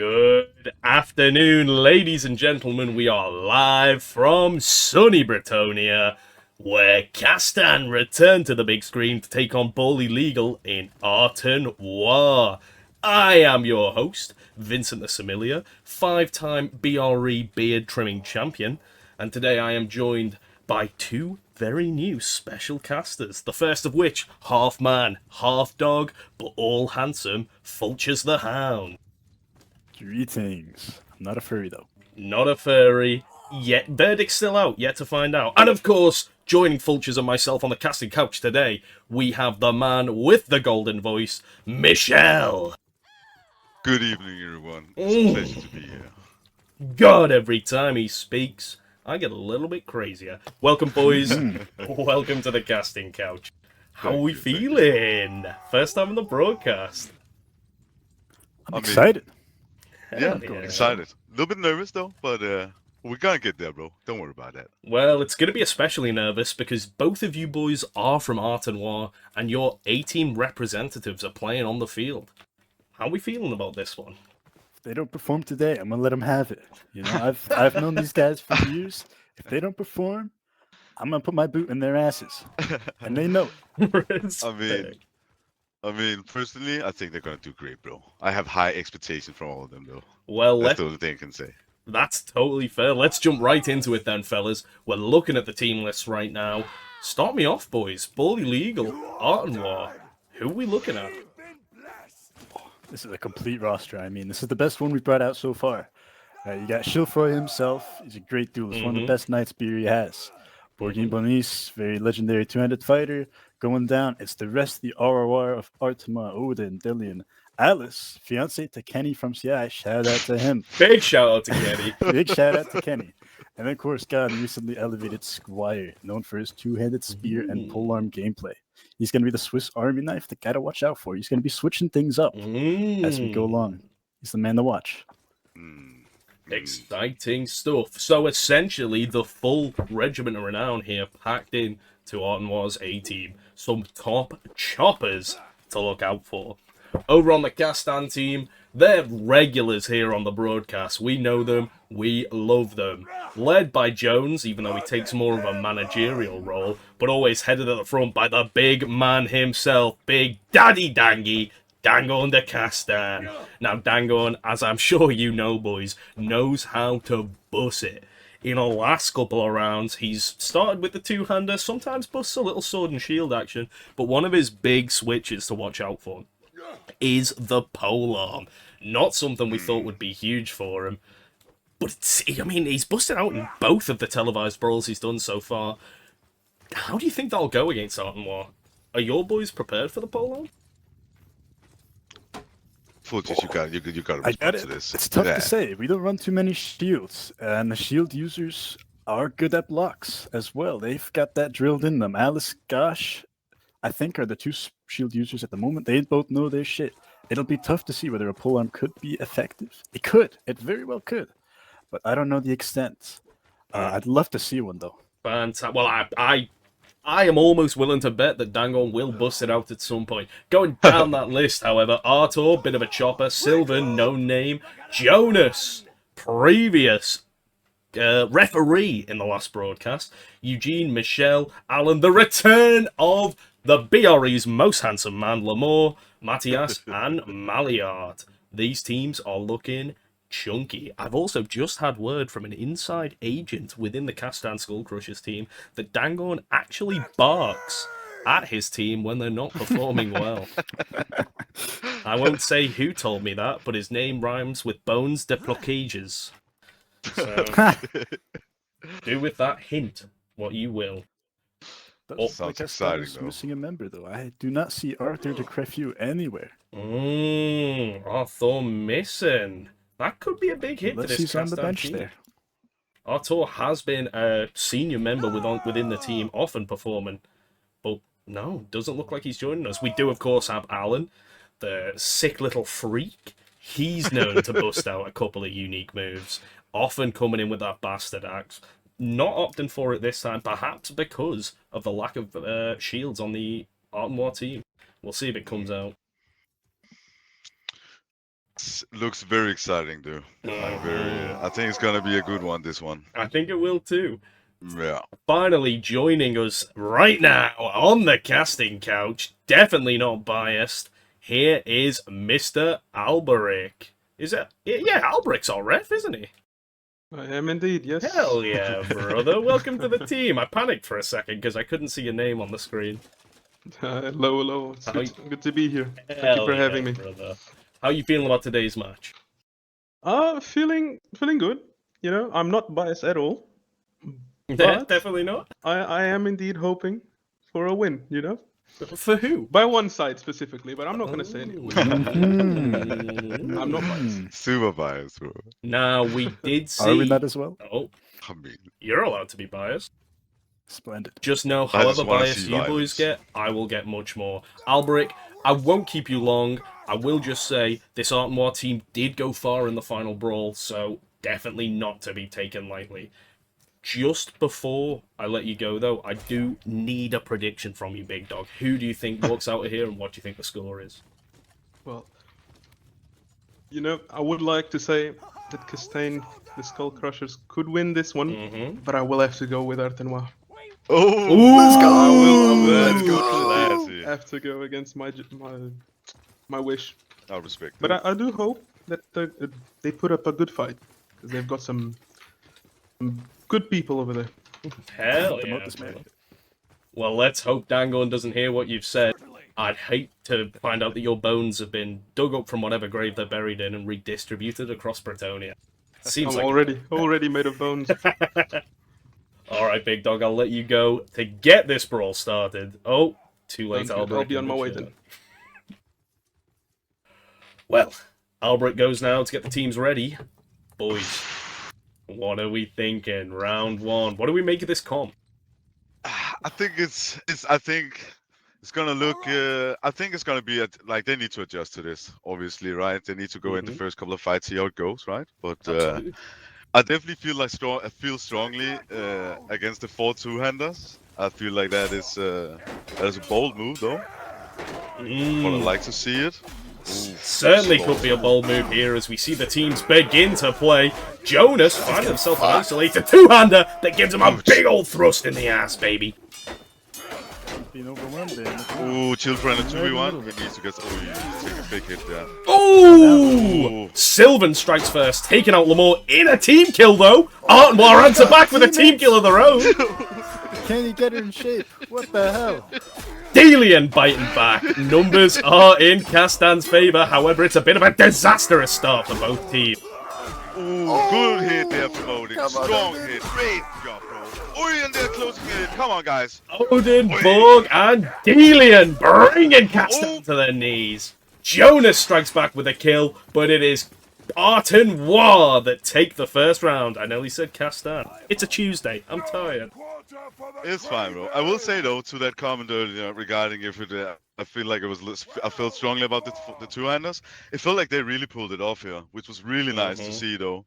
Good afternoon, ladies and gentlemen. We are live from sunny Bretonia, where Castagne returned to the big screen to take on Boarly Legal in War. I am your host, Vincent the Similia, 5-time BRE beard trimming champion, and today I am joined by two very new special casters, the first of which, half man, half dog, but all handsome, Fulchers the Hound. Greetings. I'm not a furry, though. Not a furry, yet verdict's still out, yet to find out. And of course, joining Fulchers and myself on the casting couch today, we have the man with the golden voice, Michelle. Good evening, everyone. It's a pleasure to be here. God, every time he speaks, I get a little bit crazier. Welcome, boys. Welcome to the casting couch. How are we feeling? First time on the broadcast. I'm excited. Yeah, excited. A little bit nervous, though, but we're gonna get there, bro. Don't worry about that. Well, it's going to be especially nervous because both of you boys are from War, and your A-team representatives are playing on the field. How are we feeling about this one? If they don't perform today, I'm gonna let them have it. You know, I've known these guys for years. If they don't perform, I'm gonna put my boot in their asses, and they know it. I mean, personally, I think they're gonna do great, bro. I have high expectations from all of them, though. Well, that's the only thing I can say. That's totally fair. Let's jump right into it then, fellas. We're looking at the team list right now. Start me off, boys. Boarly Legal, War. Who are we looking at? This is a complete roster. I mean, this is the best one we've brought out so far. You got Chilfroy himself. He's a great duelist, one of the best knights BRE has. Borgin Bonis, very legendary two-handed fighter. Going down, it's the rest of the ROR of Artema, Odin, Dillian, Alice, fiance to Kenny from CI. Shout out to him. Big shout out to Kenny. Big shout out to Kenny. And then, of course, God recently elevated Squire, known for his two-handed spear and polearm gameplay. He's going to be the Swiss Army knife, the guy to watch out for. He's going to be switching things up as we go along. He's the man to watch. Exciting stuff. So essentially, the full regiment of renown here packed in to War's A-team. Some top choppers to look out for. Over on the Castagne team, they're regulars here on the broadcast. We know them, we love them. Led by Jones, even though he takes more of a managerial role, but always headed at the front by the big man himself, Big Daddy Dangy, Dangon de Castagne. Now, Dangon, as I'm sure you know, boys, knows how to bust it. In the last couple of rounds, he's started with the two-hander, sometimes busts a little sword and shield action, but one of his big switches to watch out for is the polearm. Not something we thought would be huge for him, but he's busted out in both of the televised brawls he's done so far. How do you think that'll go against War? Are your boys prepared for the polearm? Fulchers, you got to respond to this. It's tough to say. We don't run too many shields, and the shield users are good at blocks as well. They've got that drilled in them. Alice, Gosh, I think, are the two shield users at the moment. They both know their shit. It'll be tough to see whether a polearm could be effective. It could. It very well could. But I don't know the extent. I'd love to see one, though. Fantastic. Well, I am almost willing to bet that Dangon will bust it out at some point. Going down that list, however, Artur, bit of a chopper, Sylvan, no name, Jonas, previous referee in the last broadcast, Eugene, Michelle, Alan, the return of the BRE's most handsome man, Lamore, Matthias, and Maliard. These teams are looking chunky. I've also just had word from an inside agent within the Castagne Skullcrushers team that Dangon actually barks at his team when they're not performing well. I won't say who told me that, but his name rhymes with Bones de Blocages. So, do with that hint what you will. Sounds like exciting, though. Missing a member, though. I do not see Arthur de Crefu anywhere. Arthur missing. That could be a big hit for this he's on the Castagne bench team. there. Artur has been a senior member within the team, often performing, but no, doesn't look like he's joining us. We do, of course, have Alan, the sick little freak. He's known to bust out a couple of unique moves, often coming in with that bastard axe. Not opting for it this time, perhaps because of the lack of shields on the War team. We'll see if it comes out. Looks very exciting, dude. I think it's gonna be a good one. This one. I think it will too. Yeah. Finally joining us right now on the casting couch, definitely not biased. Here is Mr. Alberic. Is it? Yeah, Alberic's our ref, isn't he? I am indeed, yes. Hell yeah, brother. Welcome to the team. I panicked for a second because I couldn't see your name on the screen. Hello. It's good to be here. Thank you for having me. Brother. How are you feeling about today's match? Feeling good. You know, I'm not biased at all. Yeah, definitely not. I am indeed hoping for a win, you know? For who? By one side specifically, but I'm not going to say anything. I'm not biased. Super biased, bro. Now, we did see... Are we not as well? Oh, I mean, you're allowed to be biased. Splendid. Just know, I just however wanna biased see you boys violence. get, I will get much more. Alberic, I won't keep you long. I will just say, this Art Noir team did go far in the final brawl, so definitely not to be taken lightly. Just before I let you go, though, I do need a prediction from you, big dog. Who do you think walks out of here, and what do you think the score is? Well, you know, I would like to say that Castagne, the Skull Crushers, could win this one, but I will have to go with Artenois. oh, let's go! Let's go, classy. Have to go against my wish. I respect. But it. I do hope that they put up a good fight, because they've got some good people over there. Hell The yeah, moat is made. brother. Well, let's hope Dangon doesn't hear what you've said. I'd hate to find out that your bones have been dug up from whatever grave they're buried in and redistributed across Bretonia. Seems I'm like... already made of bones. Alright, big dog, I'll let you go to get this brawl started. Oh, too late, Sounds good. Alberic. I'll be on my way then. Well, Alberic goes now to get the teams ready. Boys, what are we thinking? Round one. What do we make of this comp? I think it's gonna look. I think it's gonna be like they need to adjust to this. Obviously, right? They need to go in the first couple of fights, see how it goes, right? But Absolutely. I definitely feel like I feel strongly against the 4-2-handers. I feel like that is a bold move, though. But I'd like to see it. Certainly could be a bold move here as we see the teams begin to play. Jonas finds himself an isolated two-hander that gives him a big old thrust in the ass, baby. Being overwhelmed there. Ooh, chill for a 2v1. He needs to get. Oh, you take a big hit there. Ooh! Sylvan strikes first, taking out Lamore in a team kill, though. Art Noir answer back with a team kill of their own. Can you get her in shape? What the hell? Delian biting back. Numbers are in Castagne's favour, however, it's a bit of a disastrous start for both teams. Ooh, good hit there, promoting. Strong hit. Great job, bro. Oh, and they're closing it. Come on, guys. Odin, Borg, and Delian bringing Castagne to their knees. Jonas strikes back with a kill, but it is Artenois that take the first round. I nearly said Castagne. It's a Tuesday. I'm tired. It's fine, bro. I will say though to that comment earlier regarding if it, I feel like it was. I felt strongly about the two-handers. It felt like they really pulled it off here, which was really nice to see, though.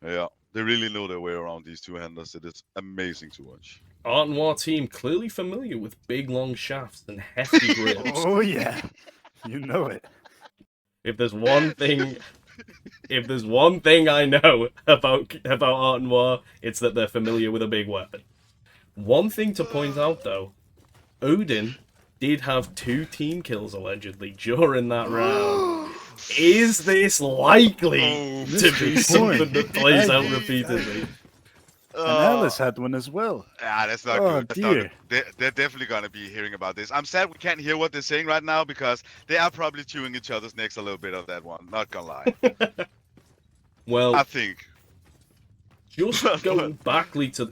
Yeah, they really know their way around these two-handers. It is amazing to watch. Art Noir team clearly familiar with big long shafts and hefty grills. Oh yeah, you know it. If there's one thing I know about Art Noir, it's that they're familiar with a big weapon. One thing to point out, though, Odin did have 2 team kills, allegedly, during that round. Is this likely to be something that plays out repeatedly? And Alice had one as well. Yeah, that's not Oh, good. That's dear. not good. They're definitely going to be hearing about this. I'm sad we can't hear what they're saying right now because they are probably chewing each other's necks a little bit of that one. Not going to lie. Well, I think. just going back quickly to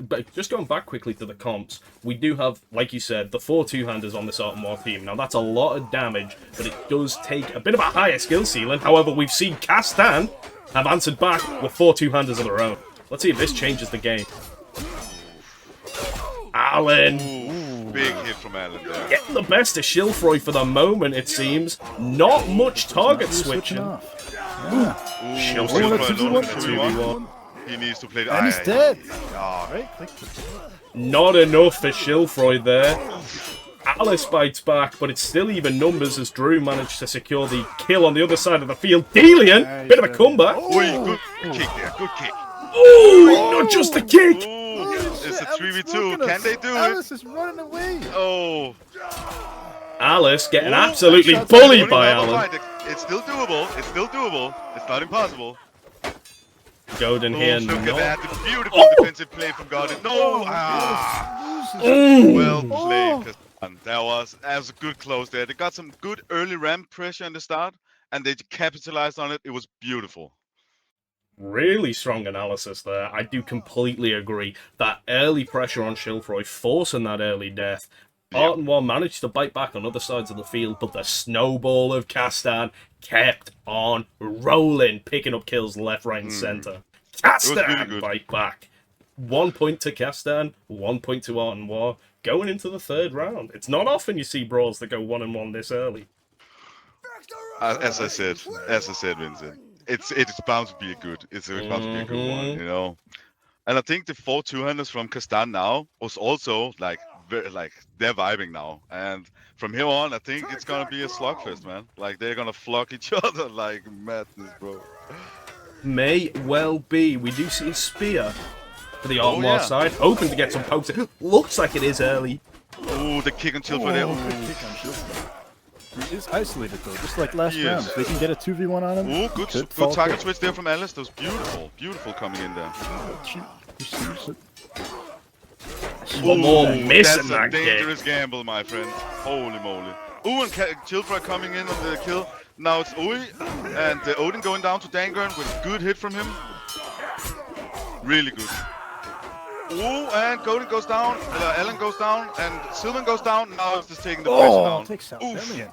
the comps, we do have, like you said, the 4 two-handers on this Art Noir team. Now, that's a lot of damage, but it does take a bit of a higher skill ceiling. However, we've seen Castagne have answered back with 4 two-handers of their own. Let's see if this changes the game. Alan. Ooh, big hit from Alan there. Getting the best of Shilfroy for the moment, it seems. Not much target Switching switching. off. Ooh, Shilfroy let's do alone one, in a 2v1. 2v1. He needs to play. And he's dead. Oh, Right? Not enough for Shilfroy there. Alice bites back, but it's still even numbers as Drew managed to secure the kill on the other side of the field. Delian, bit of a comeback. Good kick there, good kick. Oh, not just a kick. Ooh, it's a 3v2. Can they do Alice it? is running away. Oh. Alice getting absolutely bullied by Alan. It's still doable. It's still doable. It's not impossible. Godin here. Look at No. that. The beautiful defensive play from Godin. No. Well played, Castagne. That was a good close there. They got some good early ramp pressure in the start, and they capitalized on it. It was beautiful. Really strong analysis there. I do completely agree. That early pressure on Schilfroy, forcing that early death. Artenwar managed to bite back on other sides of the field, but the snowball of Castagne kept on rolling, picking up kills left, right, and centre. Castagne really bite back. 1 point to Castagne, 1 point to Artenwar. Going into the third round. It's not often you see brawls that go 1-1 this early. As I said, Vincent, it's bound to be a good. It's bound to be a good one, you know. And I think the 4 two-handers from Castagne now was also like they're vibing now. And from here on, I think it's gonna be a slugfest, man. Like they're gonna flock each other like madness, bro. May well be. We do see a spear for the Artenwar side, hoping to get some pokes. Looks like it is early. Oh, the kick on Chill for there. He is isolated though, just like last round. If they can get a 2v1 on him. Oh, good target switch there from Alice. That was beautiful coming in there. One more miss in that That's a dangerous kick. gamble, my friend. Holy moly. Ooh, and Chillfry coming in on the kill. Now it's Ui, and Odin going down to Dangern with a good hit from him. Really good. Ooh, and Godin goes down, Ellen goes down, and Sylvan goes down. Now it's just taking the pressure down. Takes out Delian.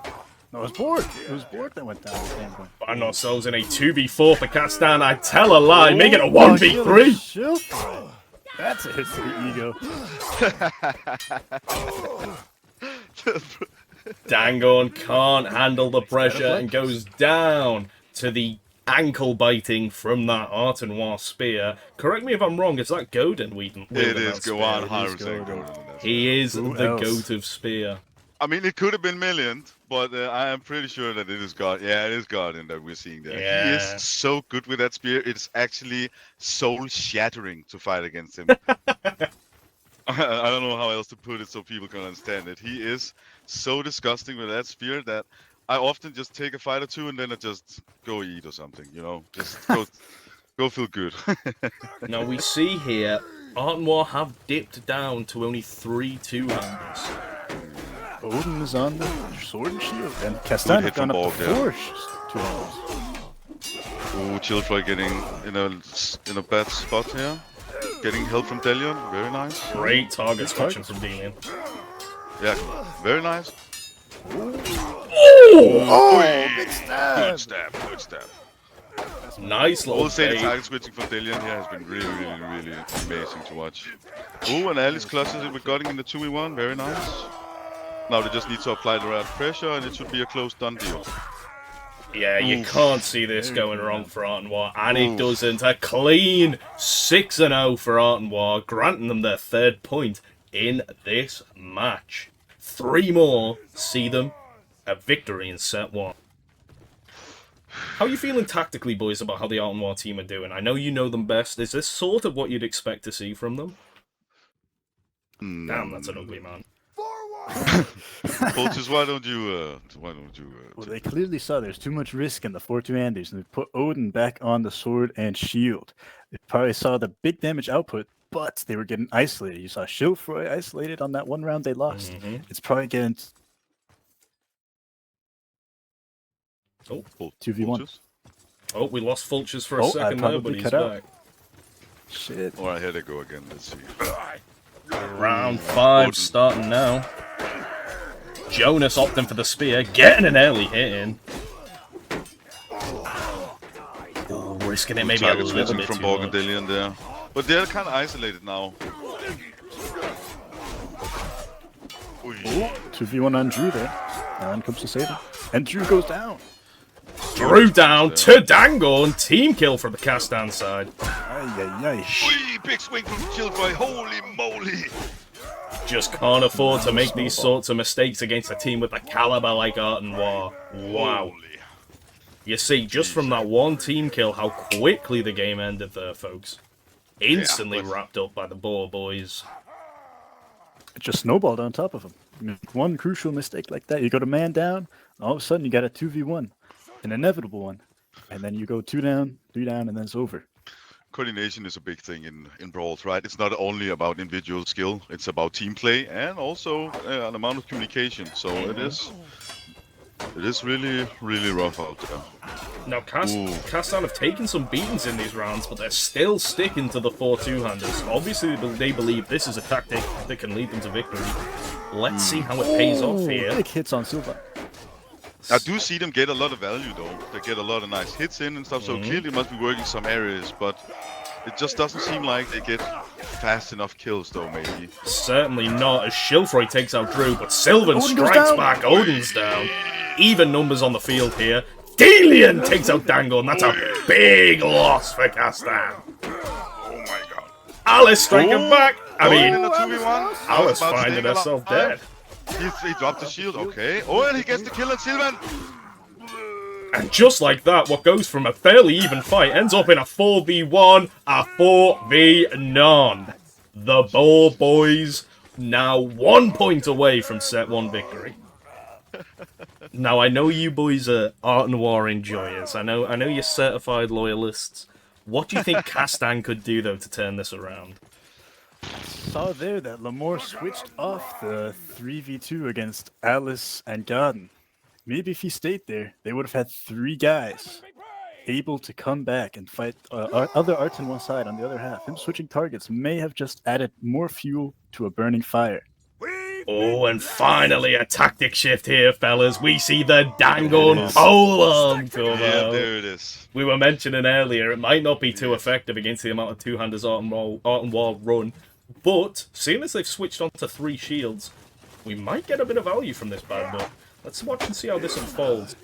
No, it was Borg. It was Borg that went down at the same point. Find ourselves in a 2v4 for Castagne. I tell a lie, make it a 1v3. That's a hit to the ego. Dangorn can't handle the pressure and goes down to the ankle biting from that Artenwar spear. Correct me if I'm wrong, is that Godin wielding It is that spear? go on 100% Godin. He is Who the else? goat of spear. I mean, it could have been Million, but I am pretty sure that it is God. Yeah, it is Godin that we're seeing there. Yeah. He is so good with that spear. It's actually soul-shattering to fight against him. I don't know how else to put it so people can understand it. He is so disgusting with that spear that I often just take a fight or two and then I just go eat or something, you know? Just go feel good. Now we see here, Artenwar have dipped down to only 3 two-handers. Odin is on the sword and shield, and Castagne hit gone from up to Borg, 4 2handers. Oh, Chillfly getting in a bad spot here. Getting help from Delion. Very nice. Great target switching from Delian. Yeah, very nice. Oh, big stab! Good stab, good stab. Nice I little will say the bait. target switching from Delion here has been really amazing to watch. Oh, and Alice clutches it with Godin in the 2v1. Very nice. Now they just need to apply the right pressure and it should be a close done deal. Yeah, you can't see this going wrong for Artenwar, and it doesn't. A clean 6-0 for Artenwar, granting them their 3rd point in this match. 3 more see them a victory in set 1. How are you feeling tactically, boys, about how the Artenwar team are doing? I know you know them best. Is this sort of what you'd expect to see from them? Damn, that's an ugly man. Vultures, why don't you Well, they clearly saw there's too much risk in the 4 2handers, and they put Odin back on the sword and shield. They probably saw the big damage output, but they were getting isolated. You saw Schilfroy isolated on that 1 round they lost. It's probably getting 2v1. Vultures? Oh, we lost Fulchers for a I second there, but probably he's cut out. back. Shit. Alright, here they go again. Let's see. Round 5 starting now. Jonas opting for the spear, getting an early hit in. Oh, risking it maybe a Target little switching bit from too Borg and much. Delion there. But they're kind of isolated now. 2v1 on Drew there. Alan comes to save him. And Drew goes down. Drew down to Dangorn. Team kill for the Castagne side. Ay, ay, ay. Big swing from Chillfry. Holy moly. just can't afford to make these sorts of mistakes against a team with a caliber like Art Noir. Wow. You see, just from that one team kill, how quickly the game ended there, folks. Instantly wrapped up by the Boar boys. It just snowballed on top of him. You make one crucial mistake like that, you go to man down, and all of a sudden you got a 2v1, an inevitable one. And then you go 2 down, 3 down, and then it's over. Coordination is a big thing in Brawls, right? It's not only about individual skill, it's about team play and also an amount of communication. So it is really, really rough out there. Now, Castagne have taken some beatings in these rounds, but they're still sticking to the 4 two-handers. Obviously, they believe this is a tactic that can lead them to victory. Let's see how it pays off here. Big hits on Silva. I do see them get a lot of value though. They get a lot of nice hits in and stuff, so clearly must be working some areas, but it just doesn't seem like they get fast enough kills though, maybe. Certainly not, as Schilfroy takes out Drew, but Sylvan strikes back, Odin's down. Even numbers on the field here. Delian takes out Dango, and that's a big loss for Castagne. Oh my god. Alice striking back. I mean, in a 2v1. Alice finding herself dead. He dropped the shield, okay. Oh, and he gets the kill on Sylvan. And just like that, what goes from a fairly even fight ends up in a 4v1, a 4v9. The Boar boys now 1 point away from set 1 victory. Now, I know you boys are Art Noir enjoyers. I know you're certified loyalists. What do you think Castagne could do, though, to turn this around? Saw there that Lamore switched off the 3v2 against Alice and Garden. Maybe if he stayed there, they would have had 3 guys able to come back and fight other Arts on one side on the other half. Him switching targets may have just added more fuel to a burning fire. Oh, and finally a tactic shift here, fellas. We see the Dangon polearm come out. Yeah, there it is. We were mentioning earlier, it might not be too effective against the amount of two-handers Art and War run, but seeing as they've switched on to 3 shields, we might get a bit of value from this bad boy. Let's watch and see how this unfolds.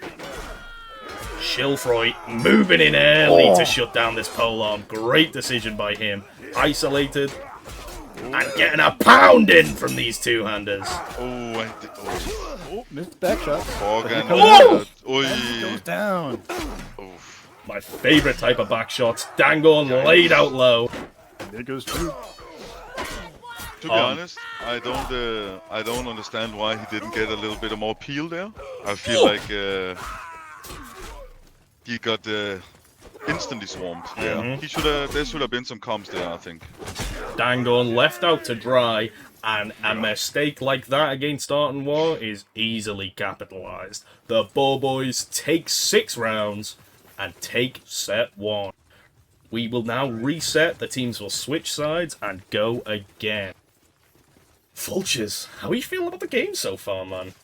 Schilfroy moving in early to shut down this polearm. Great decision by him. Isolated. And getting a pounding from these two-handers. Missed back shot. Goes down. My favorite type of back shots. Dangon laid out low. There goes Drew. To be honest, I don't understand why he didn't get a little bit of more peel there. I feel like he got instantly swarmed. Yeah, there should have been some comms there, I think. Dangon left out to dry, and a mistake like that against Art and War is easily capitalized. The Boar boys take 6 rounds and take set 1. We will now reset, the teams will switch sides and go again. Vultures, how are you feeling about the game so far, man?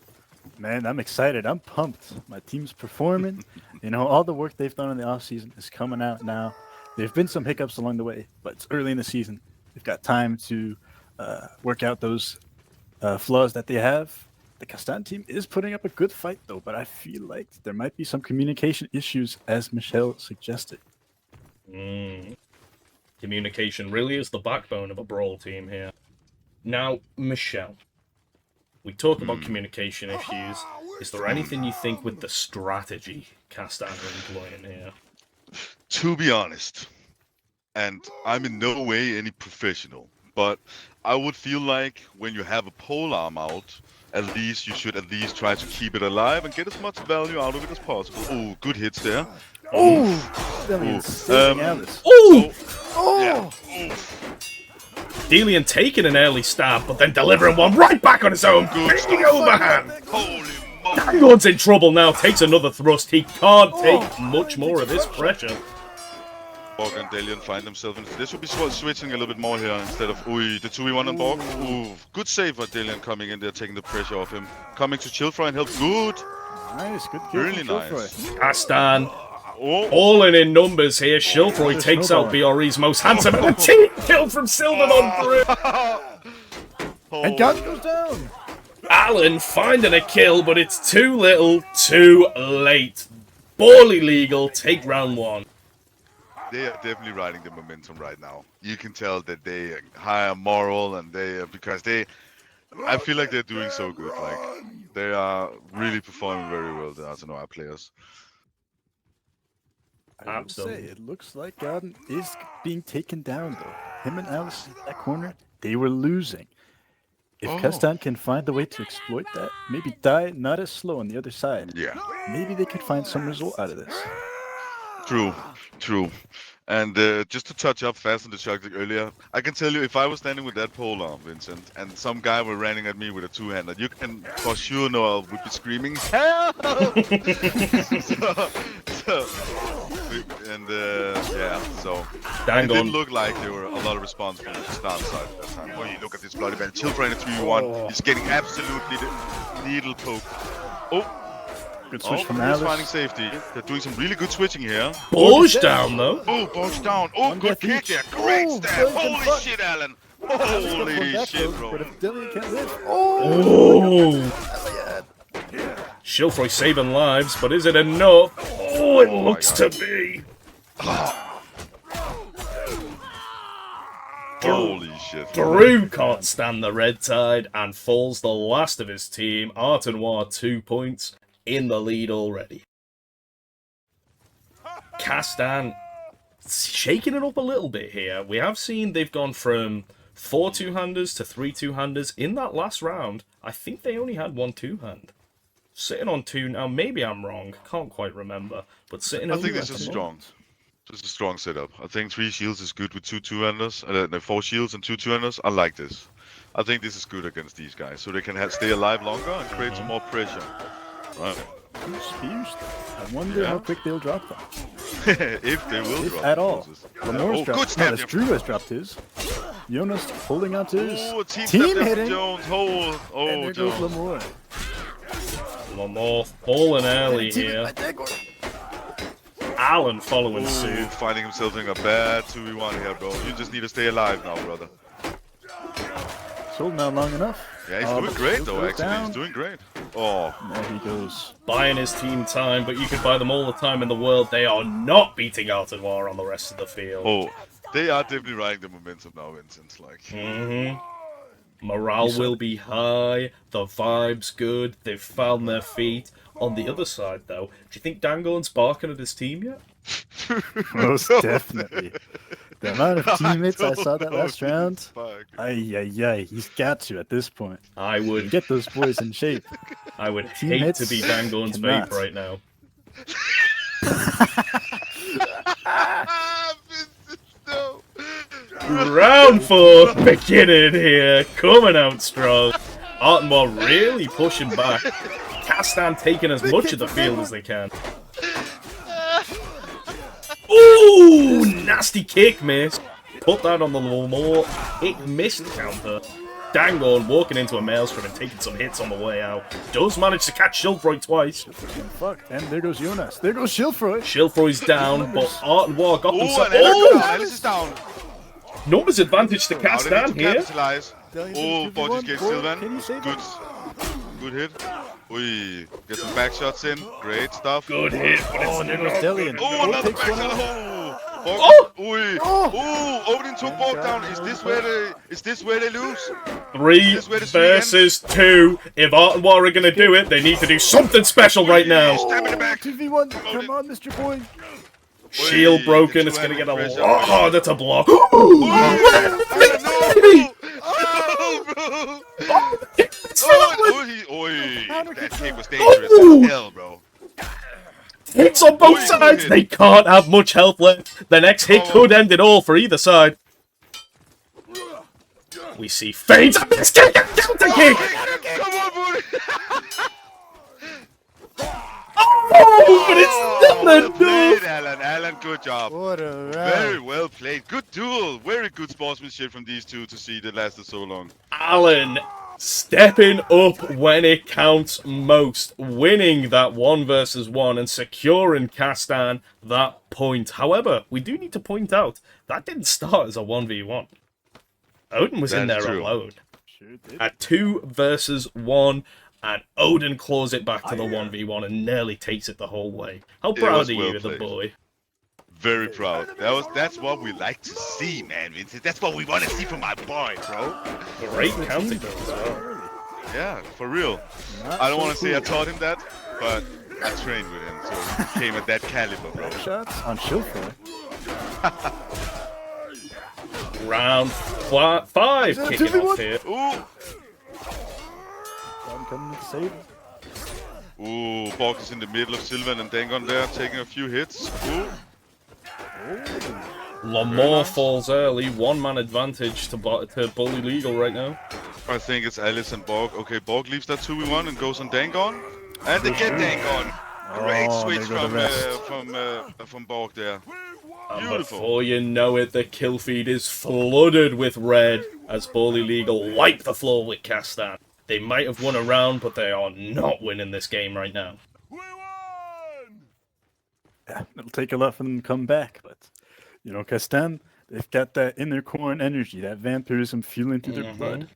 Man, I'm excited. I'm pumped. My team's performing. You know, all the work they've done in the offseason is coming out now. There have been some hiccups along the way, but it's early in the season. They've got time to work out those flaws that they have. The Castagne team is putting up a good fight, though, but I feel like there might be some communication issues, as Michelle suggested. Communication really is the backbone of a Brawl team here. Now, Michelle, we talk about communication issues. Is there anything you think with the strategy Castagne are employing here? To be honest, and I'm in no way any professional, but I would feel like when you have a polearm out, at least you should at least try to keep it alive and get as much value out of it as possible. Oh, good hits there. Delian taking an early stab, but then delivering one right back on his own. Big overhand. Dangon's in trouble now. Takes another thrust. He can't take much more of this pressure. Borg and Delian find themselves in. They should be switching a little bit more here instead of the 2v1 on Borg. Good save for Delian coming in there, taking the pressure off him. Coming to Schilfroy and help. Good. Nice, good kill. Really nice. Castagne. Falling in numbers here. Schilfroy takes out BRE's most handsome, and a team kill from Silver on through. And God goes down. Alan finding a kill, but it's too little, too late. Boarly legal, take round 1. They are definitely riding the momentum right now. You can tell that they higher moral and they because they I feel like they're doing so good. Like they are really performing very well. The Arsenal players. I would say Absolutely. it looks like Garden is being taken down though. Him and Alice in that corner, they were losing. If Castagne can find a way to exploit that, maybe die not as slow on the other side, Yeah. maybe they could find some result out of this. True. And just to touch up fast on the subject earlier, I can tell you if I was standing with that pole arm, Vincent, and some guy were running at me with a two-hander, you can for sure know I would be screaming, help! So Dang it on. didn't look like there were a lot of response from the start side at that time. Oh, you look at this bloody man, Children in a 3v1, he's getting absolutely the needle poke. Oh! Good switch from he's Alice. finding safety. They're doing some really good switching here. Bulge down though. Oh, bounce down. Oh, good kick there. Great stab. Holy shit, Alan. Holy shit, bro. But if Dillian can't live, Oh! Shilfroy saving lives, but is it enough? Oh, it looks to be. Holy shit. Drew can't stand the red tide and falls the last of his team. Artenoir 2 points in the lead already. Castagne shaking it up a little bit here. We have seen they've gone from 4 two-handers to 3 two-handers. In that last round, I think they only had 1 two-hand. Sitting on 2 now, maybe I'm wrong. Can't quite remember. But sitting I on think 2 this at is the strong. moment. This is a strong setup. I think 3 shields is good with 2 two-handers. 4 shields and 2 two-handers. I like this. I think this is good against these guys. So they can stay alive longer and create some more pressure. Right. 2 spears. I wonder how quick they'll drop them. If they will If drop at all. Moses. Lamore's Oh, dropped. good stab. As Drew has dropped his. Jonas holding on to his. Oh, team hitting. hitting. Jones. And there goes Jones. Lamore. Lamore falling early here. Allen following suit. Finding himself in a bad 2v1 here, bro. You just need to stay alive now, brother. Sold now long enough. Yeah, he's Oh, doing but great still though, goes actually. down. He's doing great. Oh, There he goes. Buying his team time, but you could buy them all the time in the world. They are not beating Artenoir on the rest of the field. oh, they are definitely riding the momentum now, Vincent. Like, Morale will be high. The vibe's good. They've found their feet. On the other side, though, do you think Dangon's barking at his team yet? Most definitely. The amount of teammates I saw that last round. Fuck. Ay, he's got to at this point. I would Get those boys in shape. I would hate Teammates to be Dangon's cannot. vape right now. Vincent, no. Round 4 beginning here, coming out strong. Artenoir really pushing back. Castagne taking as much of the field as they can. Ooh, nasty kick miss. Put that on the Lamore. It missed counter. Dangon walking into a maelstrom and taking some hits on the way out. Does manage to catch Shilfroy twice. Fuck. And there goes Jonas. There goes Shilfroy. Shilfroy's down, but Artenoir got Oh, themselves. and Oh! Alice is down. Numbers advantage to Now they need Castagne to here. capitalize. Dillian's Oh, in Borges 2v1. gets Boy, Sylvan. can you save Good. Good hit. Ui, get some back shots in. Great stuff. Good hit, but it's Oh, there goes Dillian. Oh, Boy another takes back one shot. out. Oh! Ui. Oh! Odin took both down. Is this where they lose? 3 This way to swing versus 2. If Artenoir are going to do it, they need to do something special right now. Stab in the back. 2v1. Come on, Mr. Boy. Shield Ui, broken. the It's going to get a two-handed lot pressure. harder to block. No, bro. That kick was dangerous as hell, bro. Hits on both Oi, sides. oi. They can't have much health left. The next hit could end it all for either side. We see feint. Let's get a counter kick. Come on, buddy. Oh, but it's still Well played, enough. Alan. Alan, good job. What a round. Very well played. Good duel. Very good sportsmanship from these two to see that lasted so long. Allen stepping up when it counts most, winning that 1 versus 1 and securing Castagne that point. However, we do need to point out that didn't start as a 1v1. Odin was in That is there true. alone. Sure did. A 2 versus 1, and Odin claws it back to the 1v1 and nearly takes it the whole way. How proud was are you well of the played. boy? Very proud. That's what we like to see, man, Vincent. That's what we want to see from my boy, bro. Great counter kick as well. Yeah, for real. Not I don't so want to say I cool. taught him that, but I trained with him, so he came at that caliber, bro. Shots on Shilfroy. Round 5 it kicking 2v1? off here. Ooh! I'm coming to save. Ooh, Borg is in the middle of Sylvan and Dangon there, taking a few hits. Ooh. Lamore falls early, 1-man advantage to Boarly Legal right now. I think it's Alice and Borg. Okay, Borg leaves that 2v1 and goes on Dangon. And they get Dangon! Great Oh, switch there go the rest. from Borg there. And Beautiful. before you know it, the kill feed is flooded with red as Boarly Legal wipe the floor with Castagne. They might have won a round, but they are not winning this game right now. Yeah, it'll take a lot for them to come back, but you know, Castagne, they've got that inner corn energy, that vampirism fueling through their blood.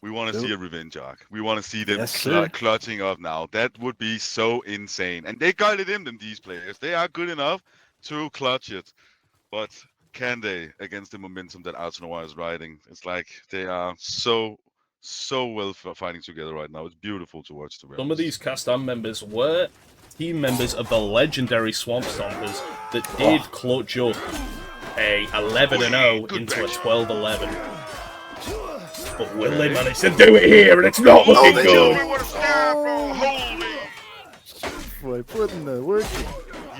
We want to see a revenge arc. We want to see them Yes, sir. clutching up now. That would be so insane. And they got it in them, these players. They are good enough to clutch it. But can they against the momentum that Arsenal is riding? It's like they are so well fighting together right now. It's beautiful to watch. To be Some of honest. these Castagne members were team members of the legendary Swamp Stompers that did clutch up a 11-0 into a 12-11. But will they manage to do it here? And it's not looking good. Boy, putting the work in.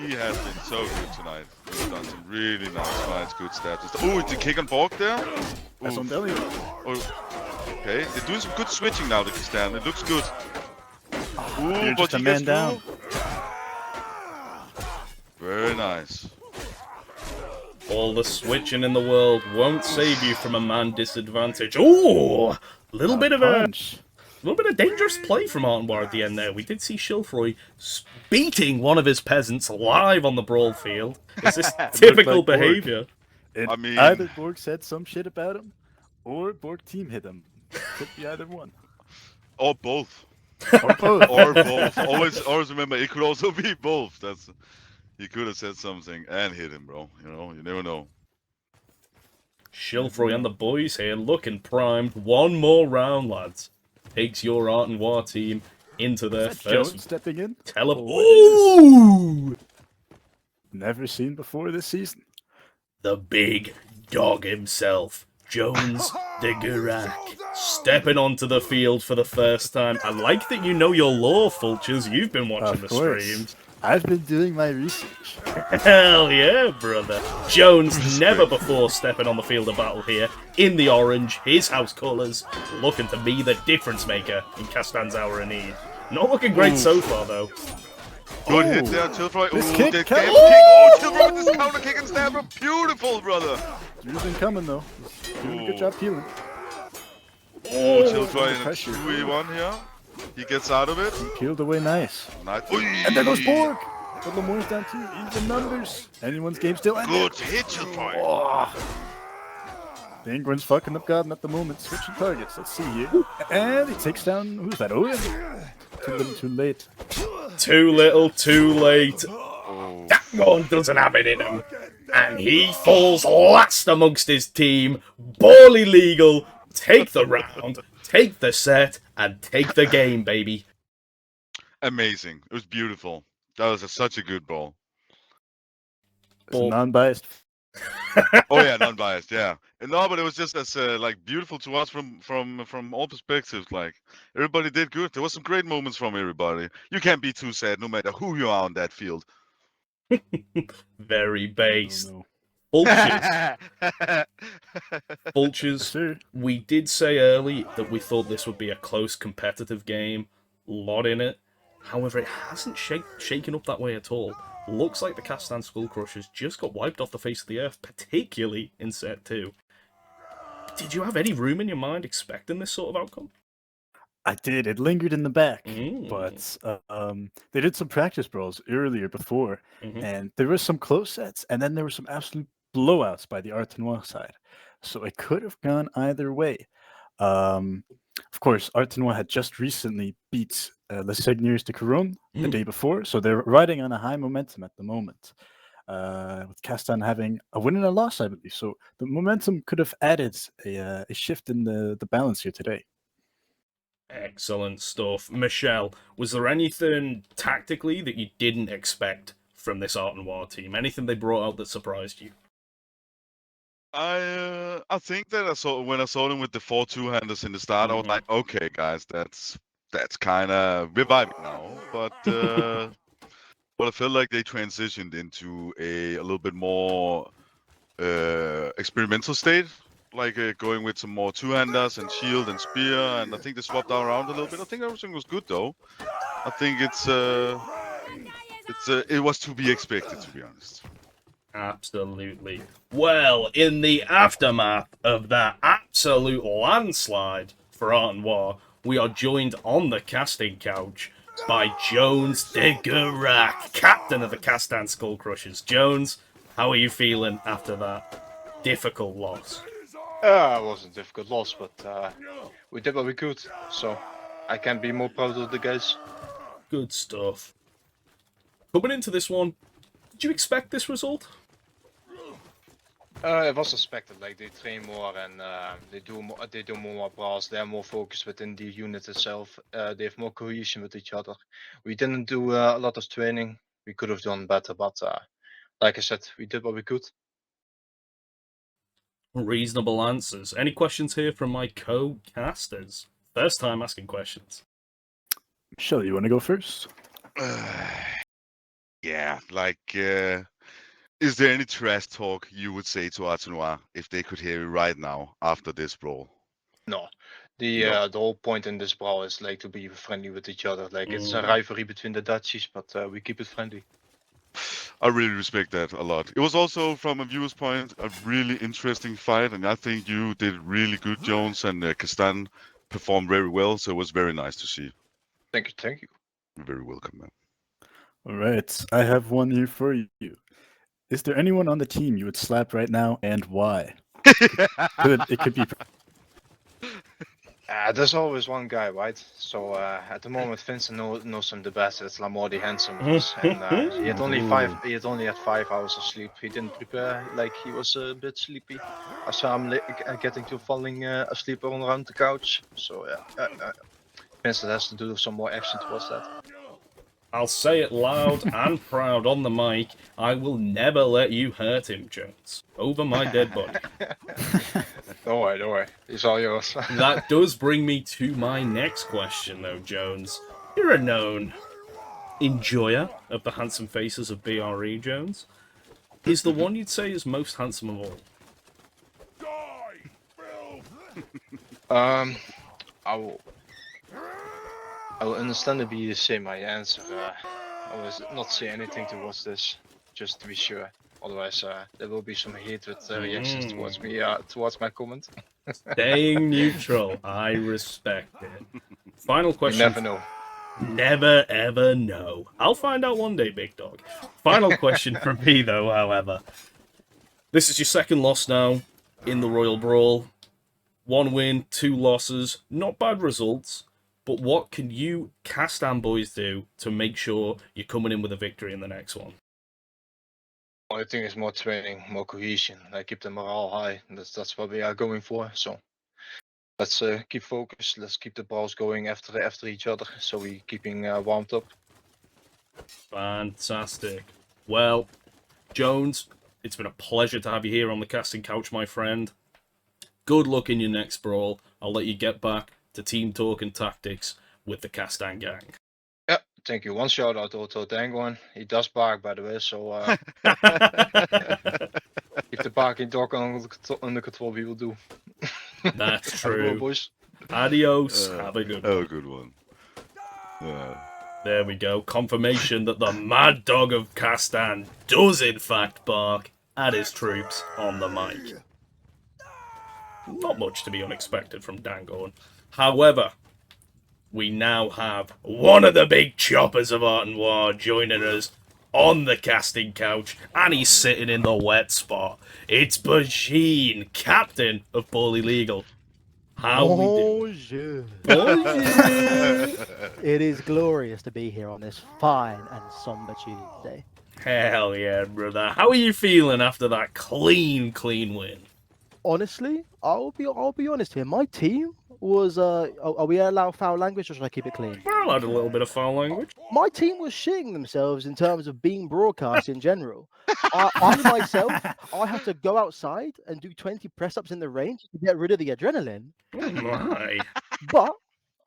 He has been so good tonight. He's done some really nice fights, good stats. Oh, it's a kick on Borg there. That's what I'm Ooh. telling you. Oh, okay, they're doing some good switching now, the Castagne. It looks good. Ooh, You're but just a he man gets down. through. Very nice. All the switching in the world won't save you from a man disadvantage. Ooh! Little bit of Punch. dangerous play from Artenwar at the end there. We did see Shilfroy beating one of his peasants live on the Brawl field. Is this typical like Borg. behavior? And I mean- either Borg said some shit about him, or Borg team hit him. Could be either one. Or both. Or both. Or both. Always remember, it could also be both. He could have said something and hit him, bro. You know, you never know. Shilfroy and the boys here looking primed. One more round, lads. Takes your Artenwar team into their Is that Jones first stepping in? Ooh! Never seen before this season. The big dog himself, Jones de Guirac, stepping onto the field for the first time. I like that you know your lore, Fulchers. You've been watching the streams. I've been doing my research. Hell yeah, brother. Jones never before stepping on the field of battle here, in the orange, his house colours, looking to be the difference maker in Castagne's hour of need. Not looking great so far, though. Good hit there, Tilfroy. This Ooh, kick, the count- kick. Oh, Tilfroy with this counter kick and stab. Beautiful, brother. Drew's been coming though. He's doing a good job healing. Oh, Tilfroy in a pressure. 2v1 here. He gets out of it. Peeled away nice. Nice. And there goes Borg! But Lamore's down too. Even numbers. Anyone's game still ended. Good hit, Tilfroy. The Ingram's fucking up Garden at the moment. Switching targets. Let's see here. And he takes down. Who's that? Oh, yeah. Too little, too late. Too little, too late. That one doesn't have it in him. And he falls last amongst his team. Boarly Legal take the round, take the set, and take the game, baby. Amazing. It was beautiful. That was such a good ball. It's a non-biased. Oh yeah, non-biased. Yeah. No, but it was just as like beautiful to us from all perspectives. Like everybody did good. There was some great moments from everybody. You can't be too sad, no matter who you are on that field. Very based. Oh, no. Vultures. Vultures. Sir. We did say early that we thought this would be a close competitive game. Lot in it. However, it hasn't shaken up that way at all. Looks like the Castagne Skull Crushers just got wiped off the face of the earth, particularly in set 2. Did you have any room in your mind expecting this sort of outcome? I did. It lingered in the back, Mm. but they did some practice brawls earlier before, Mhm. and there were some close sets, and then there were some absolute blowouts by the Artenois side. So it could have gone either way. Of course, Artenois had just recently beat Les Seigneurs de Couronne the day before, so they're riding on a high momentum at the moment. With Castagne having a win and a loss, I believe. So the momentum could have added a shift in the balance here today. Excellent stuff. Michelle, was there anything tactically that you didn't expect from this Art Noir team? Anything they brought out that surprised you? I think that when I saw them with the 4 two-handers in the start, I was like, okay, guys, that's kind of reviving now. But I felt like they transitioned into a little bit more experimental state, like going with some more two-handers and shield and spear, and I think they swapped around a little bit. I think everything was good though. I think it was to be expected, to be honest. Absolutely. Well, in the aftermath of that absolute landslide for Art Noir, we are joined on the casting couch by Jones de Gurac, captain of the Castagne Skull Crushers. Jones, how are you feeling after that difficult loss? It was a difficult loss, but we did what we could, so I can't be more proud of the guys. Good stuff. Coming into this one, did you expect this result? It was expected. Like they train more and they do more brawls. They are more focused within the unit itself. They have more cohesion with each other. We didn't do a lot of training. We could have done better, but like I said, we did what we could. Reasonable answers. Any questions here from my co-casters? First time asking questions. Michelle, you want to go first? Yeah, like, is there any trash talk you would say to Art Noir if they could hear you right now after this brawl? No. The whole point in this brawl is like to be friendly with each other. Like it's a rivalry between the Duchies, but we keep it friendly. I really respect that a lot. It was also, from a viewer's point, a really interesting fight, and I think you did really good, Jones, and Castagne performed very well, so it was very nice to see. Thank you. You're very welcome, man. All right, I have one here for you. Is there anyone on the team you would slap right now, and why? It could be. There's always one guy, right? So at the moment, Vincent knows him the best. It's Lamar the handsome, and he had only had 5 hours of sleep. He didn't prepare, like he was a bit sleepy. I saw him getting to falling asleep around the couch. So yeah, Vincent has to do some more action towards that. I'll say it loud and proud on the mic. I will never let you hurt him, Jones. Over my dead body. Don't worry. He's all yours. That does bring me to my next question, though, Jones. You're a known enjoyer of the handsome faces of BRE, Jones. Is the one you'd say is most handsome of all? I will understandably say my answer. I will not say anything towards this, just to be sure. Otherwise, there will be some hatred reactions towards me, towards my comment. Staying neutral, I respect it. Final question. You never know. Never ever know. I'll find out one day, big dog. Final question from me, though, however. This is your second loss now in the Royal Brawl. 1 win, 2 losses. Not bad results. But what can you Castagne boys do to make sure you're coming in with a victory in the next one? Only thing is more training, more cohesion. Like keep the morale high. That's what we are going for. So let's keep focused. Let's keep the balls going after each other. So we keeping warmed up. Fantastic. Well, Jones, it's been a pleasure to have you here on the casting couch, my friend. Good luck in your next brawl. I'll let you get back to team talk and tactics with the Castagne gang. Yeah, thank you. One shout out to Dangon. He does bark, by the way, so if the barking dog under control, we will do. That's true. Have a boys. Adios. Have a good one. Oh, a good one. There we go. Confirmation that the mad dog of Castagne does in fact bark at his troops on the mic. Not much to be unexpected from Dangon. However, we now have one of the big choppers of Art Noir joining us on the casting couch, and he's sitting in the wet spot. It's Bajeen, captain of Boarly Legal. How we do? Bonjour. It is glorious to be here on this fine and somber Tuesday. Hell yeah, brother. How are you feeling after that clean win? Honestly, I'll be honest here. My team was are we allowed foul language or should I keep it clean? We're allowed a little bit of foul language. My team was shitting themselves in terms of being broadcast in general. I myself, I had to go outside and do 20 press ups in the rain to get rid of the adrenaline. Oh my. But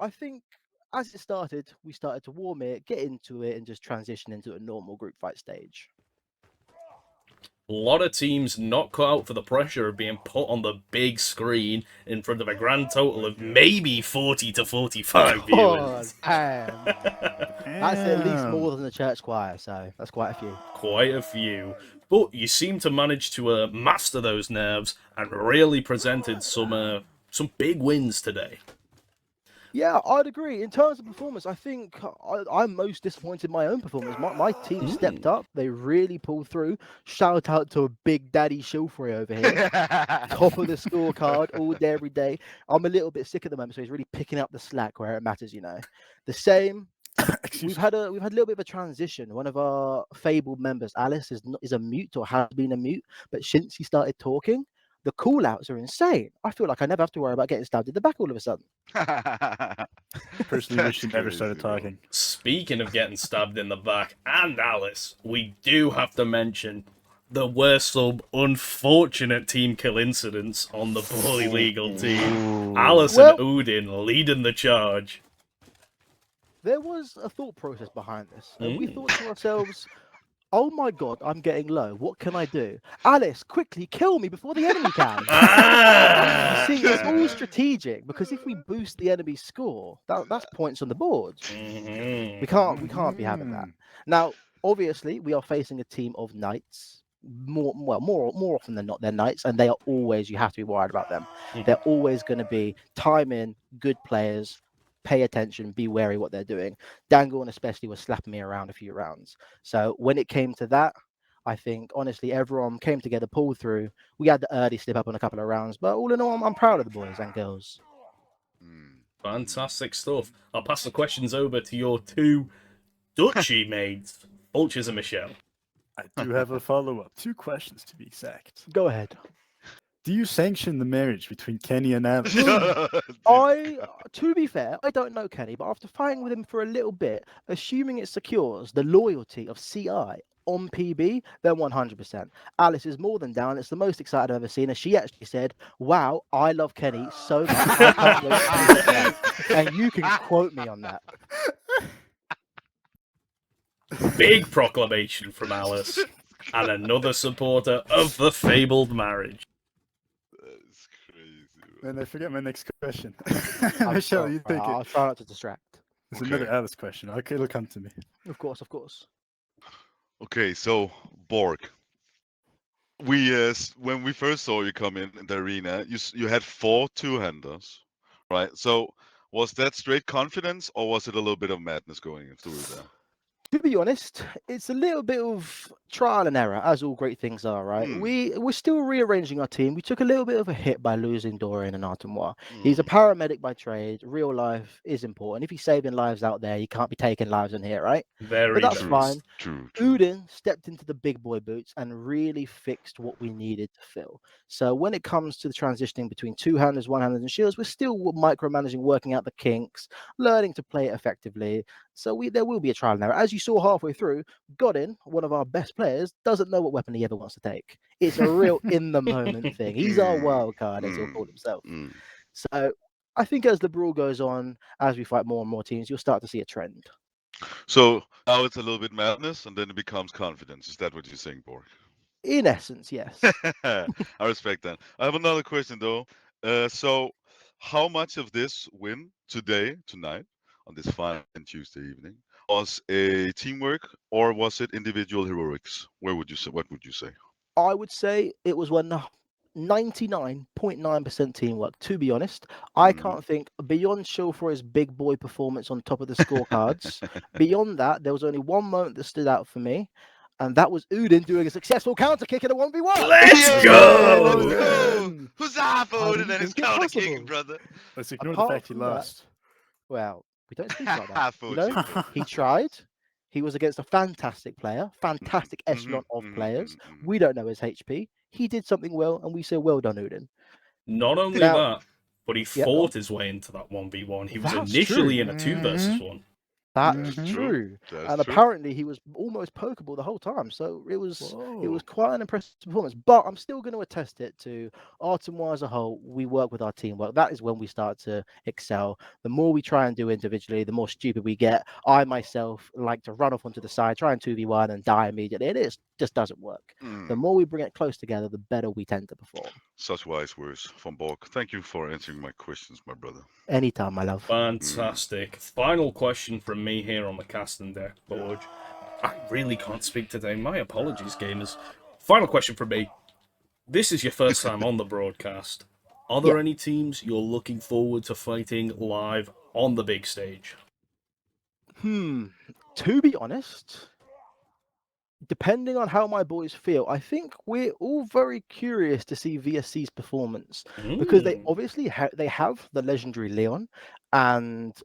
I think as it started, we started to warm it, get into it, and just transition into a normal group fight stage. A lot of teams not cut out for the pressure of being put on the big screen in front of a grand total of maybe 40 to 45 Oh, viewers. damn. That's at least more than the church choir, so that's quite a few. Quite a few. But you seem to manage to master those nerves and really presented some big wins today. Yeah, I'd agree. In terms of performance, I think I'm most disappointed in my own performance. My team stepped up. They really pulled through. Shout out to Big Daddy Shilfrey over here. Top of the scorecard all day, every day. I'm a little bit sick at the moment, so he's really picking up the slack where it matters, you know. The same. We've had a little bit of a transition. One of our fabled members, Alice, is a mute or has been a mute, but since he started talking, the call-outs are insane. I feel like I never have to worry about getting stabbed in the back all of a sudden. Personally, wish That's you never started crazy, bro. talking. Speaking of getting stabbed in the back and Alice, we do have to mention there were some unfortunate team kill incidents on the Boarly legal team. Alice and Udin leading the charge. There was a thought process behind this. And we thought to ourselves, oh my god, I'm getting low. What can I do? Alice, quickly kill me before the enemy can. You see, it's all strategic because if we boost the enemy's score, that's points on the board. We can't be having that. Now, obviously, we are facing a team of knights. More often than not, they're knights, and they are always, you have to be worried about them. They're always going to be timing, good players. Pay attention, be wary what they're doing. Dangle especially was slapping me around a few rounds. So when it came to that, I think honestly everyone came together, pulled through. We had the early slip up on a couple of rounds, but all in all, I'm proud of the boys and girls. Fantastic stuff. I'll pass the questions over to your two Duchy mates, Vultures and Michelle. I do have a follow-up. 2 questions to be exact. Go ahead. Do you sanction the marriage between Kenny and Alice? To be fair, I don't know Kenny, but after fighting with him for a little bit, assuming it secures the loyalty of CI on PB, then 100%. Alice is more than down. It's the most excited I've ever seen her. She actually said, wow, I love Kenny so much. I can't wait to see it." And you can quote me on that. Big proclamation from Alice and another supporter of the fabled marriage. That's crazy, bro. And I forget my next question. I'm Michelle, sorry, you take I'll it. try not to distract. There's Okay. another Alice question. Okay, it'll come to me. Of course. Okay, so Borg, we when we first saw you come in the arena, you had 4 two-handers, right? So was that straight confidence, or was it a little bit of madness going through there? To be honest, it's a little bit of trial and error, as all great things are, right? We're still rearranging our team. We took a little bit of a hit by losing Dorian and Artemois. He's a paramedic by trade. Real life is important. If he's saving lives out there, he can't be taking lives in here, right? Very But that's true. fine. True. Udin stepped into the big boy boots and really fixed what we needed to fill. So when it comes to the transitioning between two-handers, one-handers, and shields, we're still micromanaging, working out the kinks, learning to play it effectively. So there will be a trial and error. As you saw halfway through, Godin, one of our best players, doesn't know what weapon he ever wants to take. It's a real in-the-moment thing. He's our wild card, as he'll call himself. So I think as the brawl goes on, as we fight more and more teams, you'll start to see a trend. So now it's a little bit madness, and then it becomes confidence. Is that what you're saying, Borg? In essence, yes. I respect that. I have another question though. So how much of this win tonight, on this fine Tuesday evening, was a teamwork, or was it individual heroics? What would you say? I would say it was 99.9% teamwork, to be honest. I can't think, beyond Shilfroy's big boy performance on top of the scorecards, beyond that, there was only one moment that stood out for me, and that was Udin doing a successful counter kick in a 1v1. Let's go! Huzzah for How do Odin you and his think it's counter possible? kicking, brother! Let's ignore Apart the fact he from that- lost. Well, we don't speak about that. You know, Fortunately. he tried. He was against a fantastic player, fantastic echelon of players. We don't know his HP. He did something well, and we say well done, Udin. Not only Now- that, but he fought his way into that 1v1. He was That's initially true. in a 2 versus 1. That's True. true. That's And true. apparently he was almost pokeable the whole time. So it was Whoa. quite an impressive performance. But I'm still going to attest it to Artois as a whole. We work with our teamwork. That is when we start to excel. The more we try and do individually, the more stupid we get. I myself like to run off onto the side, try and 2v1 and die immediately. It just doesn't work. The more we bring it close together, the better we tend to perform. Such wise words from Borg. Thank you for answering my questions, my brother. Anytime, my love. Fantastic. Final question from me here on the casting deck, Borg. I really can't speak today. My apologies, gamers. Final question from me. This is your first time on the broadcast. Are there any teams you're looking forward to fighting live on the big stage? To be honest, depending on how my boys feel, I think we're all very curious to see VSC's performance because they obviously they have the legendary Leon, and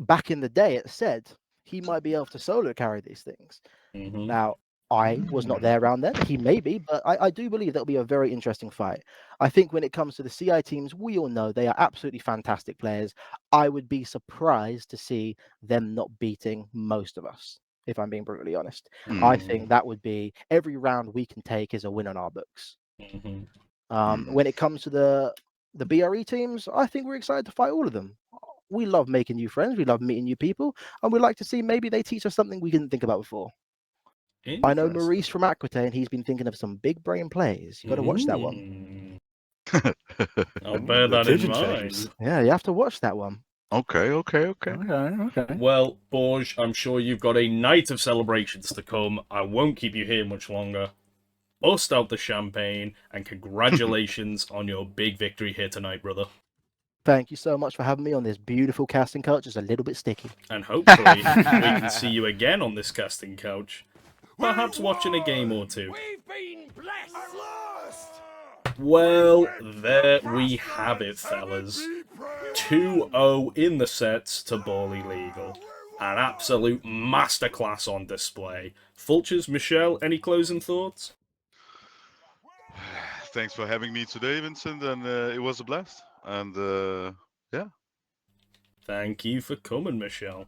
back in the day it said he might be able to solo carry these things. Now, I was not there around then. He may be, but I do believe that'll be a very interesting fight. I think when it comes to the CI teams, we all know they are absolutely fantastic players. I would be surprised to see them not beating most of us, if I'm being brutally honest. I think that would be every round we can take is a win on our books. When it comes to the BRE teams, I think we're excited to fight all of them. We love making new friends, we love meeting new people, and we'd like to see maybe they teach us something we didn't think about before. I know Maurice from Aquitaine, he's been thinking of some big brain plays. You got to watch that one. I'll bear that in mind. Yeah, you have to watch that one. Okay. Okay. Well, Borg, I'm sure you've got a night of celebrations to come. I won't keep you here much longer. Bust out the champagne, and congratulations on your big victory here tonight, brother. Thank you so much for having me on this beautiful casting couch. It's a little bit sticky. And hopefully we can see you again on this casting couch. Perhaps watching a game or two. We've been blessed at last. Well, there we have it, fellas. 2-0 in the sets to Boarly Legal. An absolute masterclass on display. Fulchers, Michelle, any closing thoughts? Thanks for having me today, Vincent, and it was a blast. And yeah. Thank you for coming, Michelle.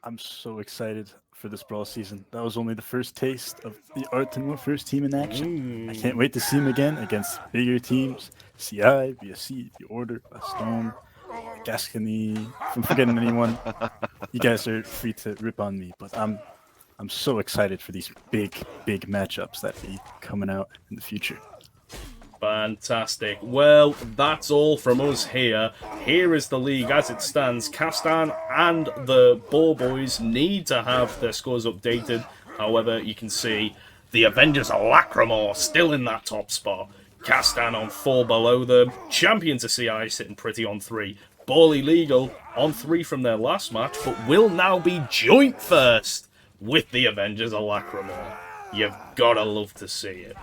I'm so excited for this Brawl season. That was only the first taste of the Artois first team in action. I can't wait to see him again against bigger teams. CI, VSC, The Order, Baston, Castagne. If I'm forgetting anyone, you guys are free to rip on me. But I'm so excited for these big matchups that be coming out in the future. Fantastic. Well, that's all from us here. Here is the league as it stands. Castagne and the Boar Boys need to have their scores updated. However, you can see the Avengers of Lacrimore still in that top spot. Castagne on 4 below them. Champions of CI sitting pretty on 3. Boarly Legal on 3 from their last match, but will now be joint first with the Avengers of Lacrimore. You've gotta love to see it.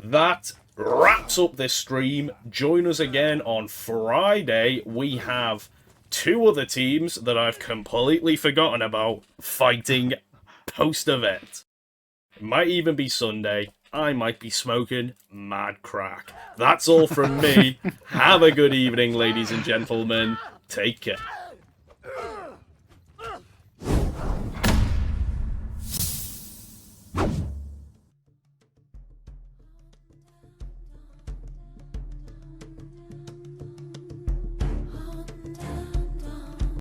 That wraps up this stream. Join us again on Friday. We have 2 other teams that I've completely forgotten about fighting post-event. It might even be Sunday. I might be smoking mad crack. That's all from me. Have a good evening, ladies and gentlemen. Take care.